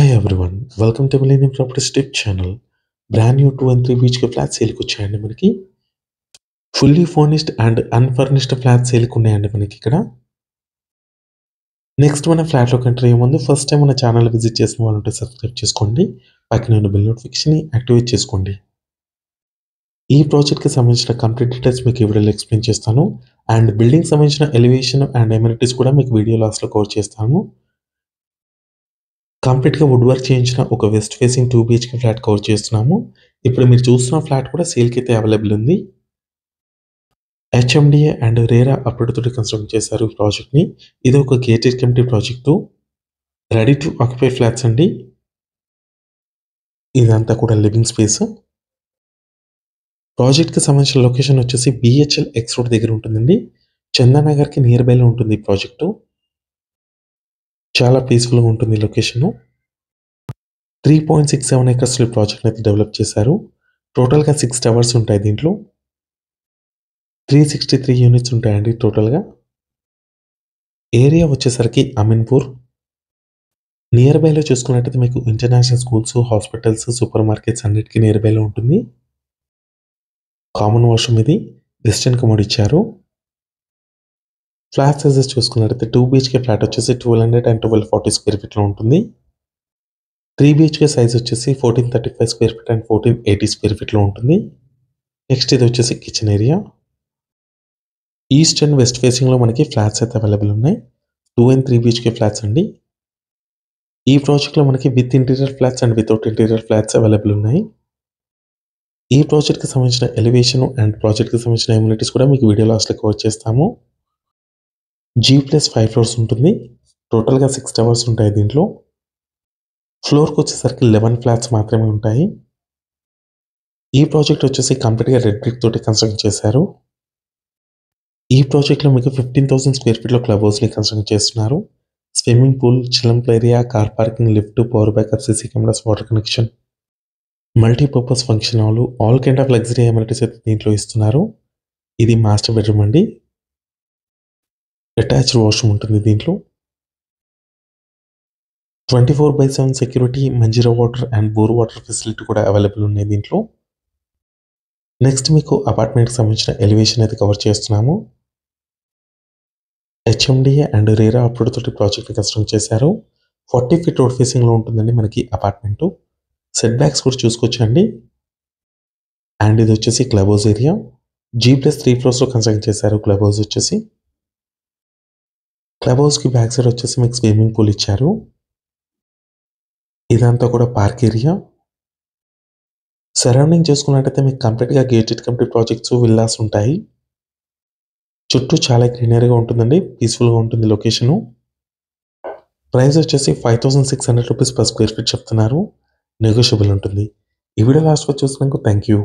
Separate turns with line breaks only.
Hi everyone, welcome to Millennium Properties Tip channel. Brand new 2 and 3 BHK flats సేల్కి వచ్చాయండి మనకి. Fully furnished and unfurnished flats సేల్కి ఉన్నాయండి మనకి ఇక్కడ. నెక్స్ట్ మన ఫ్లాట్లోకి ఎంటర్ అయ్యే ముందు ఫస్ట్ టైం మన ఛానల్ విజిట్ చేసిన వాళ్ళంటే సబ్స్క్రైబ్ చేసుకోండి. పక్కన ఉన్న బెల్ నోటిఫికేషన్ని యాక్టివేట్ చేసుకోండి. ఈ ప్రాజెక్ట్కి సంబంధించిన కంప్లీట్ డీటెయిల్స్ మీకు ఈ వీడియోలో ఎక్స్ప్లెయిన్ చేస్తాను. అండ్ బిల్డింగ్ సంబంధించిన ఎలివేషన్ అండ్ ఎమ్యూనిటీస్ కూడా మీకు వీడియో లాస్ట్లో కవర్ చేస్తాను. కంప్లీట్‌గా వుడ్ వర్క్ చేయించిన ఒక west facing 2 BHK flat cover చేస్తున్నాము. ఇప్పుడు మీరు చూస్తున్న ఫ్లాట్ కూడా సేల్‌కి అయితే అవైలబుల్ ఉంది. హెచ్ఎండిఏ అండ్ రేరా అప్రూవ్డ్ తోటి కన్స్ట్రక్ట్ చేశారు ఈ ప్రాజెక్ట్‌ని. ఇది ఒక gated community project. Ready to occupy flats అండి. ఇదంతా కూడా లివింగ్ స్పేస్. ప్రాజెక్ట్‌కి సంబంధించిన లొకేషన్ వచ్చేసి బీహెచ్ఎల్ ఎక్స్ రోడ్ దగ్గర ఉంటుందండి. చందానగర్‌కి నియర్ బైలో ఉంటుంది ఈ ప్రాజెక్టు. చాలా పీస్‌ఫుల్‌గా ఉంటుంది లొకేషను. 3.67 ఎకర్స్‌లో ఈ ప్రాజెక్ట్‌ని అయితే డెవలప్ చేశారు. టోటల్‌గా 6 టవర్స్ ఉంటాయి దీంట్లో. 363 యూనిట్స్ ఉంటాయండి టోటల్‌గా. ఏరియా వచ్చేసరికి అమీన్పూర్. నియర్ బైలో చూసుకున్నట్టయితే మీకు international schools, hospitals, super markets అన్నిటికీ నియర్ బైలో ఉంటుంది. కామన్ వాష్రూమ్ ఇది. వెస్టర్న్ కమోడ్ ఇచ్చారు. ఫ్లాట్ సైజెస్ చూసుకున్నట్టయితే 2 బీహెచ్‌కే ఫ్లాట్ వచ్చేసి 1200 అండ్ 1240 స్క్వేర్ ఫీట్‌లో ఉంటుంది. 3 బీహెచ్‌కే సైజ్ వచ్చేసి 1435 స్క్వేర్ ఫీట్ అండ్ 1480 స్క్వేర్ ఫీట్‌లో ఉంటుంది. నెక్స్ట్ ఇది వచ్చేసి kitchen area. East and west ఫేసింగ్‌లో మనకి ఫ్లాట్స్ అయితే అవైలబుల్ ఉన్నాయి. 2 అండ్ 3 బీహెచ్‌కే ఫ్లాట్స్ అండి. ఈ ప్రాజెక్ట్‌లో మనకి with interior flats and without interior flats available ఉన్నాయి. ఈ ప్రాజెక్ట్‌కి సంబంధించిన ఎలివేషన్ అండ్ ప్రాజెక్ట్‌కి సంబంధించిన ఎమ్యూనిటీస్ కూడా మీకు వీడియో లాస్ట్‌లో కవర్ చేస్తాము. G+5 ఫ్లోర్స్ ఉంటుంది. టోటల్‌గా 6 టవర్స్ ఉంటాయి దీంట్లో. ఫ్లోర్‌కి వచ్చేసరికి 11 ఫ్లాట్స్ మాత్రమే ఉంటాయి. ఈ ప్రాజెక్ట్ వచ్చేసి కంప్లీట్‌గా రెడ్ బ్రిక్ తోటి కన్స్ట్రక్ట్ చేశారు. ఈ ప్రాజెక్ట్‌లో మీకు 15,000 స్క్వేర్ ఫీట్‌లో క్లబ్ హౌస్‌ని కన్స్ట్రక్ట్ చేస్తున్నారు. Swimming pool, children play area, car parking, lift, power backup, CC cameras, water connection, multipurpose function hall, all kind of luxury amenities అయితే దీంట్లో ఇస్తున్నారు. ఇది మాస్టర్ బెడ్రూమ్ అండి. అటాచ్డ్ వాష్రూమ్ ఉంటుంది దీంట్లో. 24/7 security, Manjeera water and bore water facility కూడా available ఉన్నాయి దీంట్లో. నెక్స్ట్ మీకు అపార్ట్మెంట్కి సంబంధించిన ఎలివేషన్ అయితే కవర్ చేస్తున్నాము. హెచ్ఎండిఏ అండ్ రేరా అప్రూవ్డ్ తోటి ప్రాజెక్ట్ కన్స్ట్రక్ట్ చేశారు. 40 ఫీట్ రోడ్ ఫేసింగ్లో ఉంటుందండి మనకి అపార్ట్మెంటు. సెట్ బ్యాక్స్ కూడా చూసుకోవచ్చండి. అండ్ ఇది వచ్చేసి క్లబ్ హౌస్ ఏరియా. G+3 ఫ్లోర్స్లో కన్స్ట్రక్ట్ చేశారు క్లబ్ హౌస్ వచ్చేసి. క్లబ్ హౌస్కి బ్యాక్ సైడ్ వచ్చేసి మీకు స్విమ్మింగ్ పూల్ ఇచ్చారు. ఇదంతా కూడా పార్క్ ఏరియా. సరౌండింగ్ చూసుకున్నట్టయితే మీకు కంప్లీట్‌గా గేటెడ్ కమ్యూనిటీ ప్రాజెక్ట్స్, విల్లాస్ ఉంటాయి. చుట్టూ చాలా గ్రీనరీగా ఉంటుందండి. పీస్‌ఫుల్‌గా ఉంటుంది లొకేషను. ప్రైస్ వచ్చేసి 5,600 రూపీస్ పర్ స్క్వేర్ ఫీట్ చెప్తున్నారు. నెగోషియబుల్ ఉంటుంది. ఈ వీడియో లాస్ట్ వరకు చూసినందుకు థ్యాంక్ యూ.